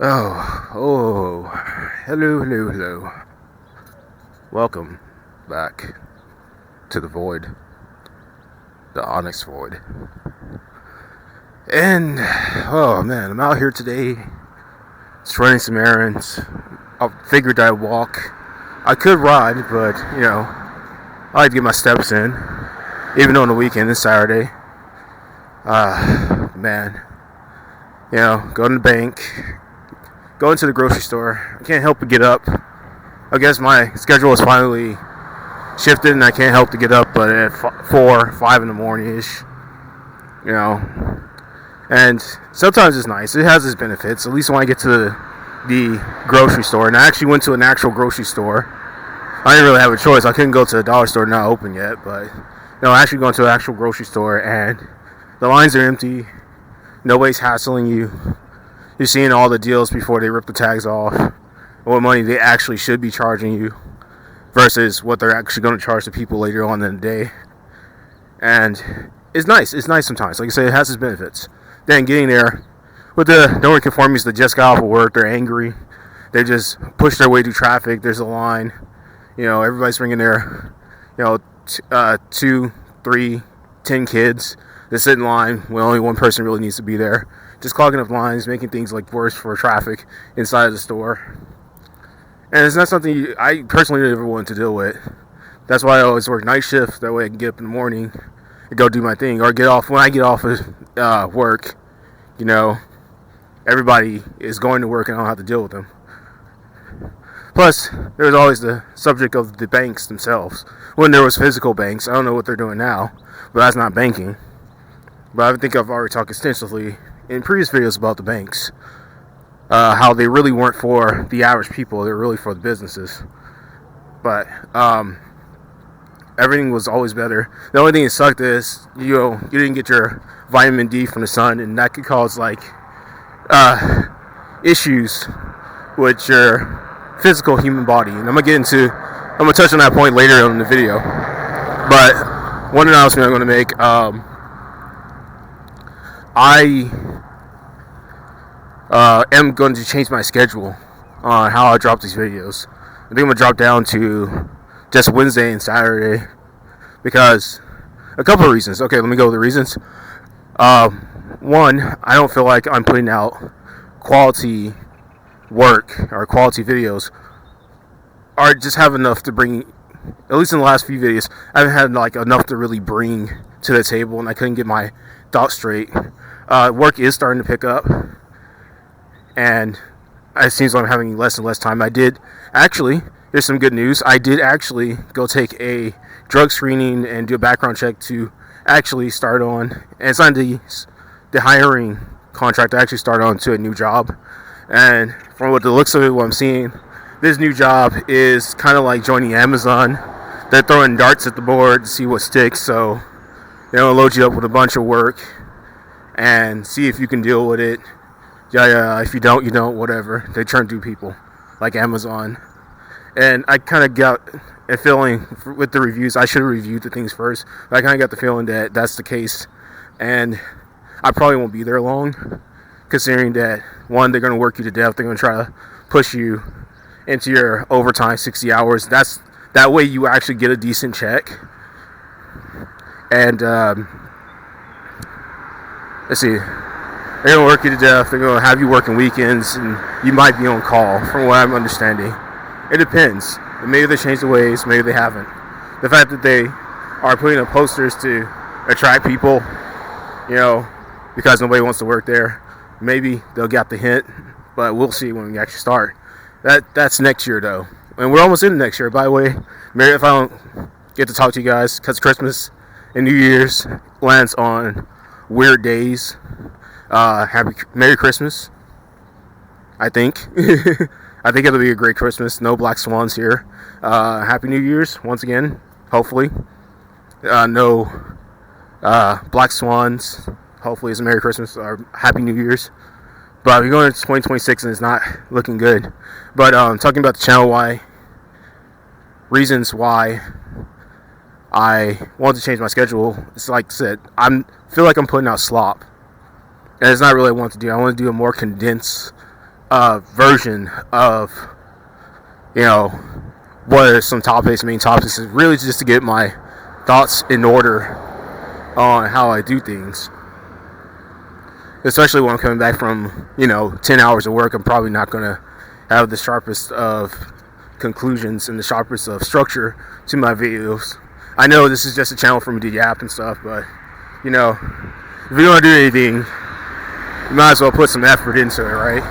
Hello. Welcome back to the void, the onyx void. And, oh man, I'm out here today, just running some errands. I figured I'd walk. I could ride, but, I like to get my steps in, even on the weekend, this Saturday. Man, going to the bank, going to the grocery store. I can't help but get up. I guess my schedule is finally shifted and I can't help to get up but at 4, 5 in the morning ish. And sometimes it's nice. It has its benefits. At least when I get to the grocery store, and I actually went to an actual grocery store. I didn't really have a choice. I couldn't go to a dollar store, not open yet, but actually going to an actual grocery store, and the lines are empty. Nobody's hassling you. You're seeing all the deals before they rip the tags off. What money they actually should be charging you versus what they're actually going to charge the people later on in the day. And it's nice. It's nice sometimes. Like I said, it has its benefits. Then getting there with the non-conformists that just got off of work, they're angry. They just push their way through traffic. There's a line. Everybody's bringing their, 2, 3, 10 kids. They sit in line when only one person really needs to be there. Just clogging up lines, making things like worse for traffic inside of the store. And it's not something I personally never wanted to deal with. That's why I always work night shift. That way I can get up in the morning and go do my thing. Or when I get off of work, everybody is going to work and I don't have to deal with them. Plus, there's always the subject of the banks themselves. When there was physical banks, I don't know what they're doing now, but that's not banking. But I think I've already talked extensively in previous videos about the banks. How they really weren't for the average people, they're really for the businesses. But everything was always better. The only thing that sucked is you didn't get your vitamin D from the sun, and that could cause issues with your physical human body. And I'm gonna touch on that point later in the video. But one announcement I'm gonna make. I am going to change my schedule on how I drop these videos. I think I'm going to drop down to just Wednesday and Saturday because a couple of reasons. Okay, let me go with the reasons. One, I don't feel like I'm putting out quality work or quality videos, or just have enough to bring. At least in the last few videos, I haven't had enough to really bring to the table, and I couldn't get my thoughts straight. Work is starting to pick up, and it seems like I'm having less and less time. Here's some good news. I did actually go take a drug screening and do a background check to actually start on, and sign the hiring contract to actually start on to a new job. And from what the looks of it, what I'm seeing, this new job is kind of like joining Amazon. They're throwing darts at the board to see what sticks, so they'll load you up with a bunch of work and see if you can deal with it. Yeah, if you don't, you don't, whatever. They turn to people like Amazon. And I kind of got a feeling with the reviews, I should have reviewed the things first, but I kind of got the feeling that that's the case. And I probably won't be there long, considering that, one, they're going to work you to death. They're going to try to push you into your overtime, 60 hours. That way you actually get a decent check. And let's see, they're going to work you to death. They're going to have you working weekends, and you might be on call, from what I'm understanding. It depends. Maybe they changed the ways, maybe they haven't. The fact that they are putting up posters to attract people, because nobody wants to work there, maybe they'll get the hint, but we'll see when we actually start. That's next year, though. And we're almost in next year, by the way. Maybe if I don't get to talk to you guys, because Christmas and New Year's lands on weird days. Merry Christmas, I think. I think it'll be a great Christmas. No black swans here. Happy New Year's once again, hopefully. No black swans. Hopefully it's a Merry Christmas or Happy New Year's. But we're going into 2026 and it's not looking good. But talking about the channel, reasons why I want to change my schedule. It's like I said, feel like I'm putting out slop. And it's not really what I want to do. I want to do a more condensed version of, you know, what are some topics, main topics, is really just to get my thoughts in order on how I do things. Especially when I'm coming back from, 10 hours of work, I'm probably not going to have the sharpest of conclusions and the sharpest of structure to my videos. I know this is just a channel for me to yap and stuff, but, if you're going to do anything, you might as well put some effort into it, right?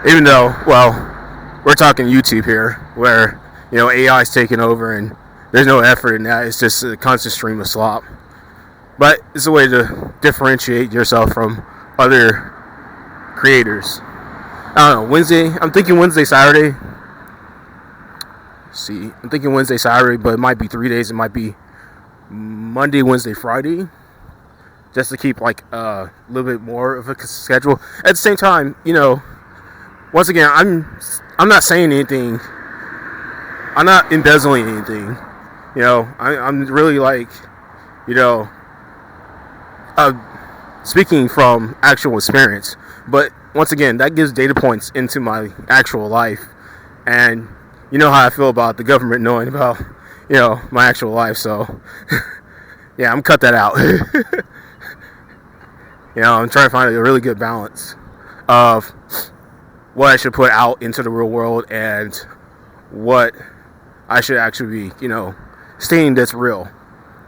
Even though, we're talking YouTube here, where, AI is taking over and there's no effort in that. It's just a constant stream of slop. But it's a way to differentiate yourself from other creators. I don't know, Wednesday, I'm thinking Wednesday, Saturday. I'm thinking Wednesday, Saturday, but it might be 3 days. It might be Monday, Wednesday, Friday. Just to keep a little bit more of a schedule. At the same time, once again, I'm not saying anything. I'm not embezzling anything. I'm really speaking from actual experience. But once again, that gives data points into my actual life. And you know how I feel about the government knowing about, my actual life. So, yeah, I'm cut that out. I'm trying to find a really good balance of what I should put out into the real world and what I should actually be, stating that's real,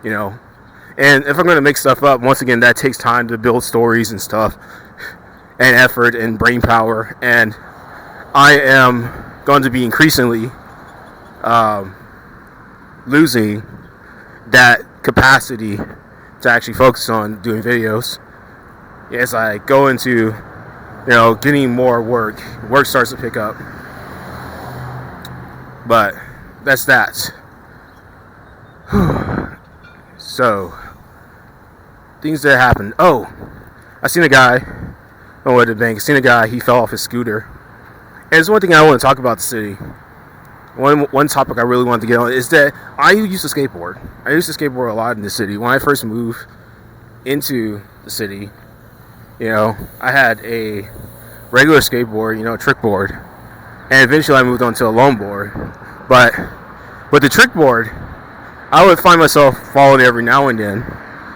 And if I'm going to make stuff up, once again, that takes time to build stories and stuff, and effort and brain power. And I am going to be increasingly losing that capacity to actually focus on doing videos as I go into, getting more work. Work starts to pick up. But that's that. So, things that happened. Oh, I seen a guy. At the bank. I seen a guy. He fell off his scooter. And there's one thing I want to talk about the city. One topic I really wanted to get on is that I used to skateboard. I used to skateboard a lot in the city. When I first moved into the city, I had a regular skateboard, trick board. And eventually I moved on to a longboard. But with the trick board, I would find myself falling every now and then.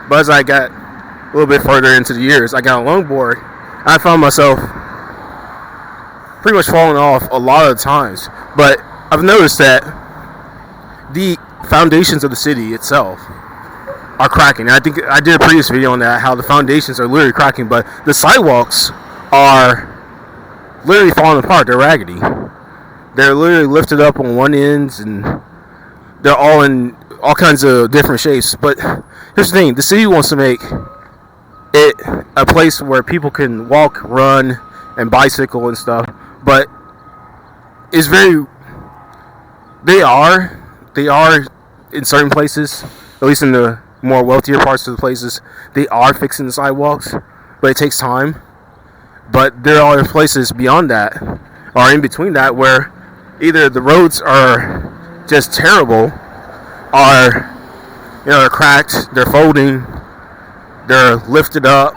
But as I got a little bit further into the years, I got a longboard. I found myself pretty much falling off a lot of times. But I've noticed that the foundations of the city itself are cracking. I think I did a previous video on that, how the foundations are literally cracking, but the sidewalks are literally falling apart. They're raggedy. They're literally lifted up on one end, and they're all in all kinds of different shapes. But here's the thing: the city wants to make it a place where people can walk, run, and bicycle and stuff. But it's they are in certain places, at least in the more wealthier parts of the places, they are fixing the sidewalks, but it takes time. But there are places beyond that, or in between that, where either the roads are just terrible, or they're cracked, they're folding, they're lifted up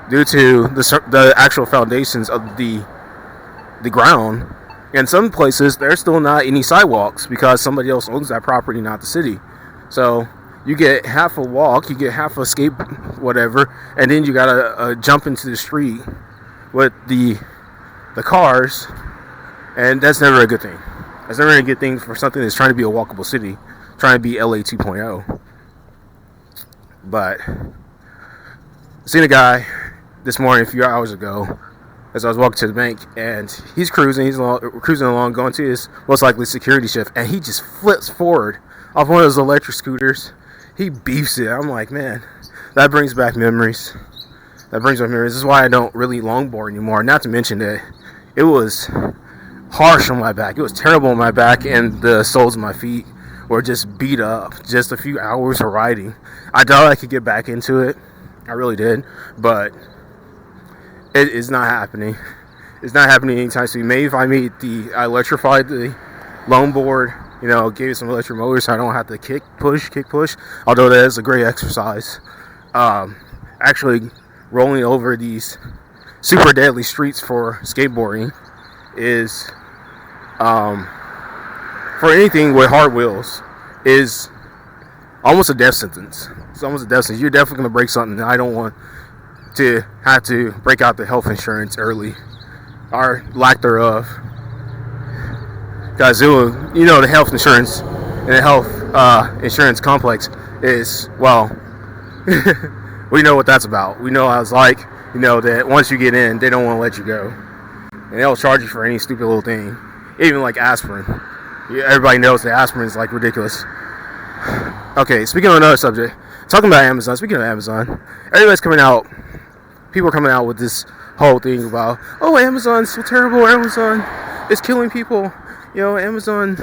due to the actual foundations of the ground. In some places, there's still not any sidewalks because somebody else owns that property, not the city. So you get half a walk, you get half a skate, whatever, and then you gotta jump into the street with the cars, and that's never a good thing. That's never a good thing for something that's trying to be a walkable city, trying to be LA 2.0. But I seen a guy this morning a few hours ago as I was walking to the bank, and he's cruising along, going to his most likely security shift, and he just flips forward off one of those electric scooters. He beefs it. I'm like, man, that brings back memories. This is why I don't really longboard anymore. Not to mention that it was harsh on my back. It was terrible on my back, and the soles of my feet were just beat up. Just a few hours of riding. I thought I could get back into it. I really did, but it is not happening. It's not happening anytime soon. Maybe if I electrified the longboard, gave it some electric motors so I don't have to kick push. Although that is a great exercise. Actually rolling over these super deadly streets for skateboarding is for anything with hard wheels is almost a death sentence. It's almost a death sentence. You're definitely going to break something. I don't want to have to break out the health insurance early or lack thereof, because the health insurance and the health insurance complex is, well, we know what that's about. We know how it's like. That once you get in, they don't want to let you go, and they'll charge you for any stupid little thing, even like aspirin. Everybody knows that aspirin is like ridiculous. Okay, speaking of another subject, talking about Amazon. Speaking of Amazon, everybody's coming out. People are coming out with this whole thing about, oh, Amazon's so terrible. Amazon is killing people. Amazon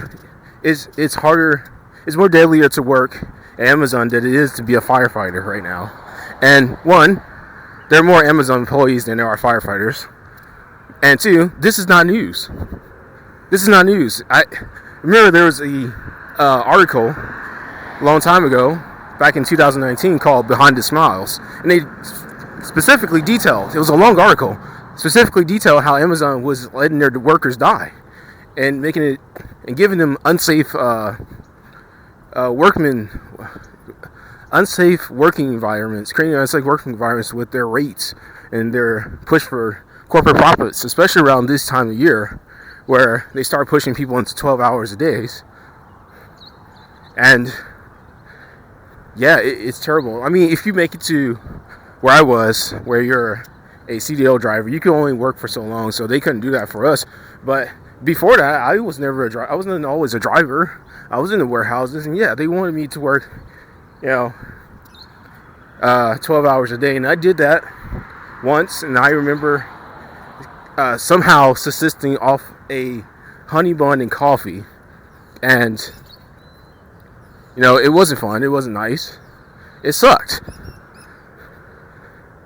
it's harder. It's more deadlier to work at Amazon than it is to be a firefighter right now. And one, there are more Amazon employees than there are firefighters. And two, this is not news. This is not news. I remember there was a article a long time ago, back in 2019, called "Behind the Smiles," and they specifically detailed. It was a long article, specifically detailed how Amazon was letting their workers die, and making it and giving them unsafe working environments, creating unsafe working environments with their rates and their push for corporate profits, especially around this time of year, where they start pushing people into 12 hours a day. And yeah, it's terrible. I mean, if you make it to where I was, where you're a CDL driver, you can only work for so long, so they couldn't do that for us. But before that, I was never a driver. I wasn't always a driver. I was in the warehouses, and yeah, they wanted me to work 12 hours a day, and I did that once. And I remember somehow subsisting off a honey bun and coffee, and it wasn't fun. It wasn't nice. It sucked.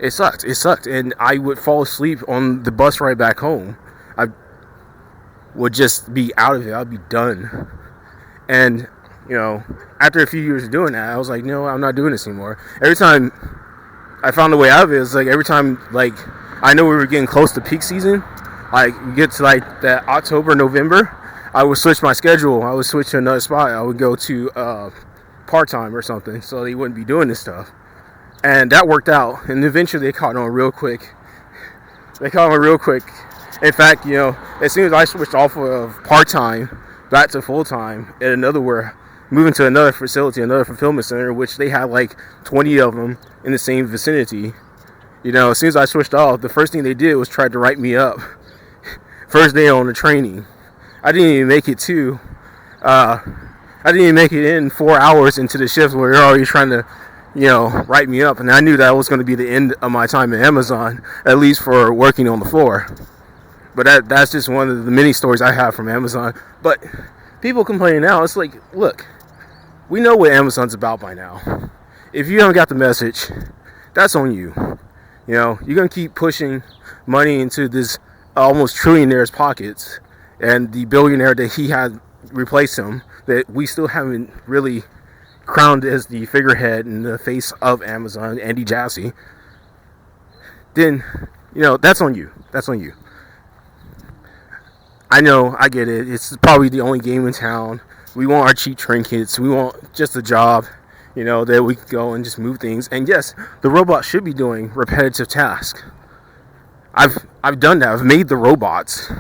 It sucked, and I would fall asleep on the bus ride back home. I would just be out of it. I'd be done. And after a few years of doing that, I was like, no, I'm not doing this anymore. Every time I found a way out of it, it's like every time, like, I know we were getting close to peak season, like we get to like that October, November, I would switch my schedule. I would switch to another spot. I would go to part-time or something, so they wouldn't be doing this stuff. And that worked out. And eventually they caught on real quick. In fact, as soon as I switched off of part-time back to full-time at moving to another facility, another fulfillment center, which they had like 20 of them in the same vicinity. As soon as I switched off, the first thing they did was try to write me up. First day on the training. I didn't even make it in 4 hours into the shift where they're already trying to, write me up. And I knew that was going to be the end of my time at Amazon, at least for working on the floor. But that's just one of the many stories I have from Amazon. But people complaining now, it's like, look, we know what Amazon's about by now. If you haven't got the message, that's on you. You're going to keep pushing money into this almost trillionaire's pockets, and the billionaire that he had replaced him, that we still haven't really crowned as the figurehead and the face of Amazon, Andy Jassy, then, that's on you. That's on you. I know, I get it. It's probably the only game in town. We want our cheap trinkets. We want just a job, that we can go and just move things. And yes, the robot should be doing repetitive tasks. I've done that. I've made the robots.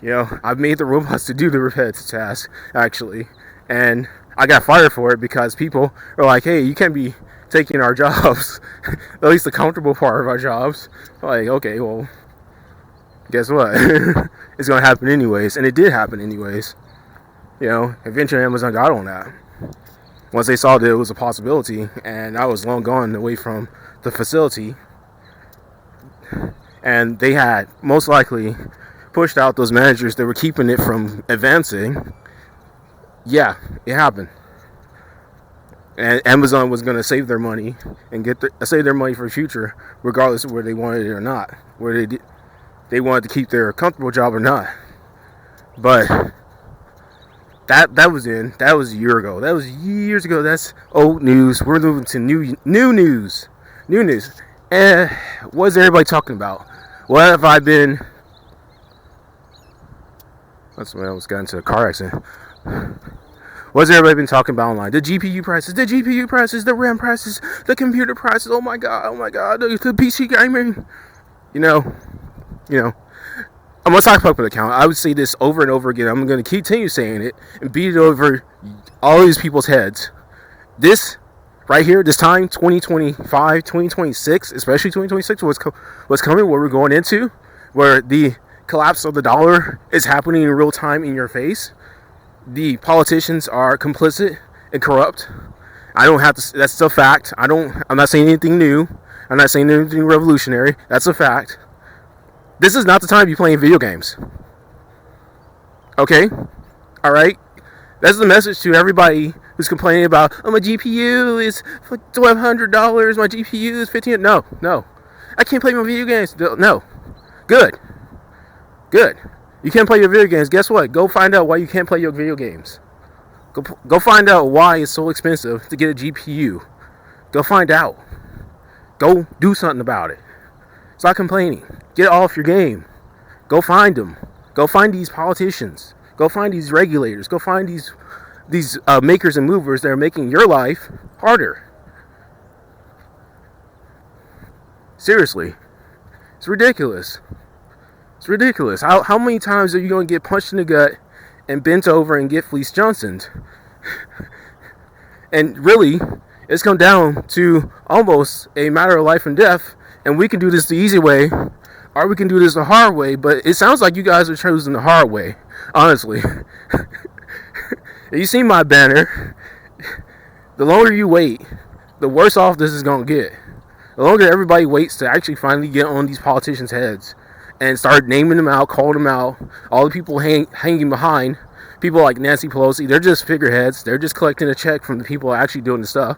I've made the robots to do the repetitive tasks, actually. And I got fired for it because people are like, hey, you can't be taking our jobs, at least the comfortable part of our jobs. I'm like, okay, well, guess what? It's going to happen anyways. And it did happen anyways. Eventually Amazon got on that. Once they saw that it was a possibility, and I was long gone away from the facility, and they had most likely pushed out those managers that were keeping it from advancing. Yeah, it happened. And Amazon was going to save their money and save their money for the future, regardless of whether they wanted it or not, whether they wanted to keep their comfortable job or not. But that was a year ago. That was years ago. That's old news. We're moving to new news. And what is everybody talking about? What have I been? That's when I almost got into a car accident. What's everybody been talking about online? The GPU prices, the RAM prices, the computer prices. Oh my god, the PC gaming. You know. I'm gonna talk about the account. I would say this over and over again. I'm gonna continue saying it and beat it over all these people's heads. This right here, this time, 2025, 2026, especially 2026, what's coming, what we're going into, where the collapse of the dollar is happening in real time in your face. The politicians are complicit and corrupt. I don't have to. That's a fact. I'm not saying anything new. I'm not saying anything revolutionary. That's a fact. This is not the time to be playing video games. Okay? Alright? That's the message to everybody who's complaining about, oh, my GPU is $1,200, my GPU is $1,500. No. I can't play my video games. No. Good. You can't play your video games. Guess what? Go find out why you can't play your video games. Go find out why it's so expensive to get a GPU. Go find out. Go do something about it. Stop complaining. Get off your game. Go find them. Go find these politicians. Go find these regulators. Go find these makers and movers that are making your life harder. Seriously. It's ridiculous. How many times are you going to get punched in the gut and bent over and get Fleece Johnsoned? And really, it's come down to almost a matter of life and death. And we can do this the easy way, or we can do this the hard way. But it sounds like you guys are choosing the hard way, honestly. You see my banner. The longer you wait, the worse off this is going to get. The longer everybody waits to actually finally get on these politicians' heads and start naming them out, calling them out, all the people hanging behind, people like Nancy Pelosi, they're just figureheads. They're just collecting a check from the people actually doing the stuff.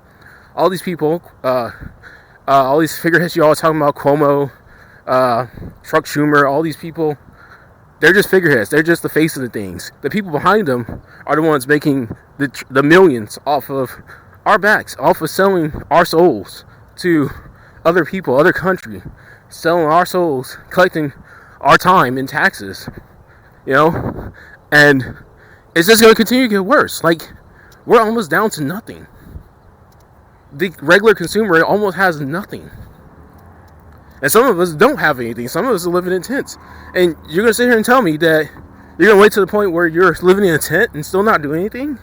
All these people, all these figureheads you all talking about, Cuomo, Chuck Schumer, all these people, they're just figureheads. They're just the face of the things. The people behind them are the ones making the millions off of our backs, off of selling our souls to other people, other country, selling our souls, collecting our time in taxes, and it's just going to continue to get worse. Like, we're almost down to nothing. The regular consumer almost has nothing. And some of us don't have anything. Some of us are living in tents. And you're going to sit here and tell me that you're going to wait to the point where you're living in a tent and still not doing anything?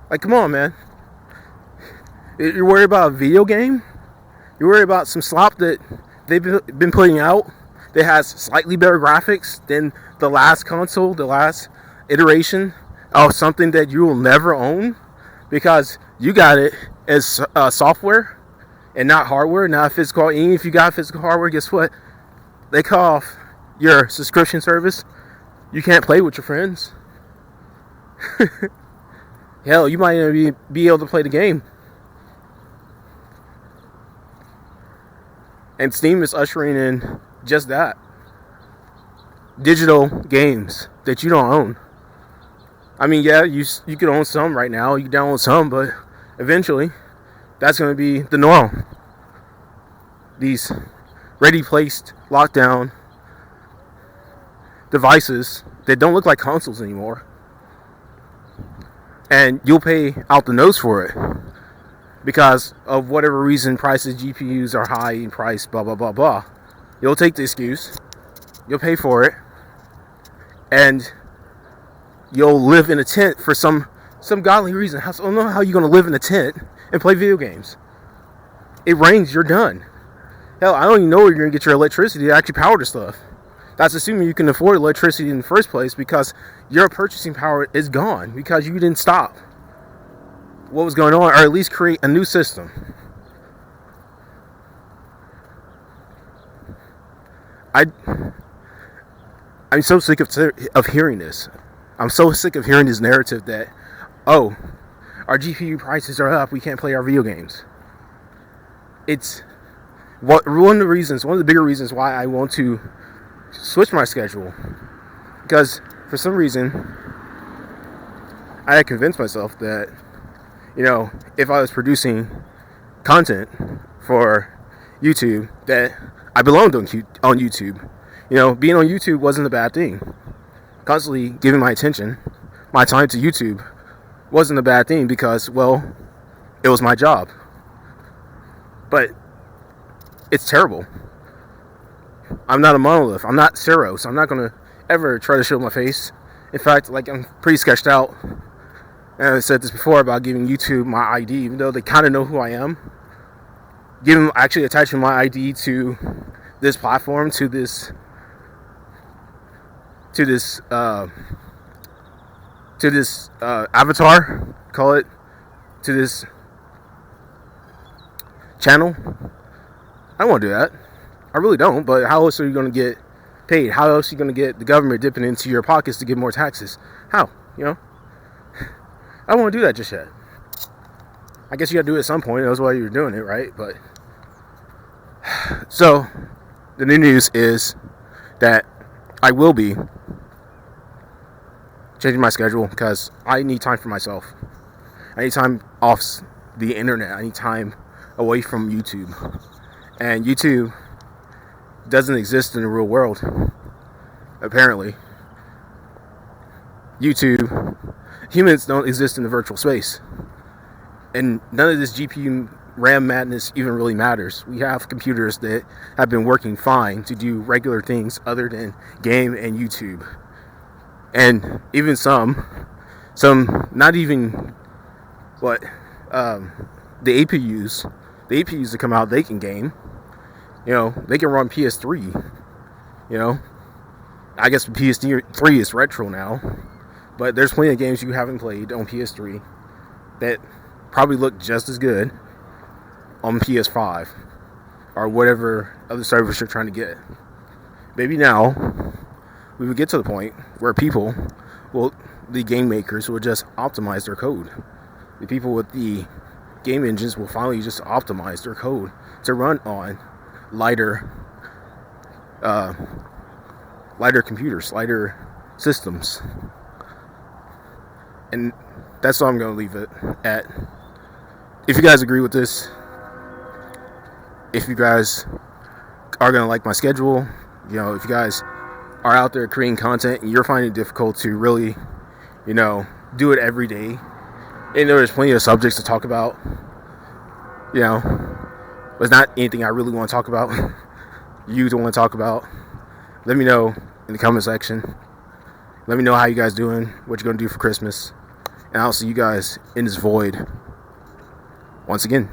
Like, come on, man. You're worried about a video game? You're worried about some slop that they've been putting out that has slightly better graphics than the last console, the last iteration of something that you will never own because you got it as software and not hardware, not physical. And if you got physical hardware, guess what? They cut off your subscription service. You can't play with your friends. Hell, you might even be able to play the game. And Steam is ushering in just that. Digital games that you don't own. I mean, yeah, you could own some right now. You can download some, but eventually, that's going to be the norm. These ready-placed lockdown devices that don't look like consoles anymore. And you'll pay out the nose for it. Because of whatever reason, prices, GPUs are high in price, blah, blah, blah, blah. You'll take the excuse. You'll pay for it. And you'll live in a tent for some godly reason. I don't know how you're going to live in a tent and play video games. It rains, you're done. Hell, I don't even know where you're going to get your electricity to actually power the stuff. That's assuming you can afford electricity in the first place because your purchasing power is gone because you didn't stop what was going on, or at least create a new system. I'm so sick of hearing this. I'm so sick of hearing this narrative that, oh, our GPU prices are up, we can't play our video games. It's one of the bigger reasons why I want to switch my schedule. Because for some reason, I had convinced myself that, if I was producing content for YouTube, that I belonged on YouTube. Being on YouTube wasn't a bad thing. Constantly giving my attention, my time to YouTube wasn't a bad thing because, well, it was my job. But it's terrible. I'm not a monolith. I'm not Zero, so I'm not going to ever try to show my face. In fact, I'm pretty sketched out. And I said this before about giving YouTube my ID, even though they kind of know who I am. Actually attaching my ID to this platform, to this avatar, call it, to this channel. I don't want to do that. I really don't. But how else are you going to get paid? How else are you going to get the government dipping into your pockets to get more taxes? How? I don't want to do that just yet. I guess you got to do it at some point. That's why you're doing it, right? But so the new news is that I will be changing my schedule because I need time for myself. I need time off the internet. I need time away from YouTube. And YouTube doesn't exist in the real world, apparently. Humans don't exist in the virtual space. And none of this GPU RAM madness even really matters. We have computers that have been working fine to do regular things other than game and YouTube. And even some not even the APUs that come out, they can game. They can run PS3. I guess PS3 is retro now, but there's plenty of games you haven't played on PS3 that probably look just as good on PS5 or whatever other service you're trying to get. Maybe now we would get to the point where the game makers will just optimize their code. The people with the game engines will finally just optimize their code to run on lighter computers, lighter systems. And that's all I'm going to leave it at. If you guys agree with this, if you guys are going to like my schedule, if you guys are out there creating content and you're finding it difficult to really, do it every day, and there's plenty of subjects to talk about, there's not anything I really want to talk about, you don't want to talk about, let me know in the comment section. Let me know how you guys doing, what you're going to do for Christmas, and I'll see you guys in this void once again.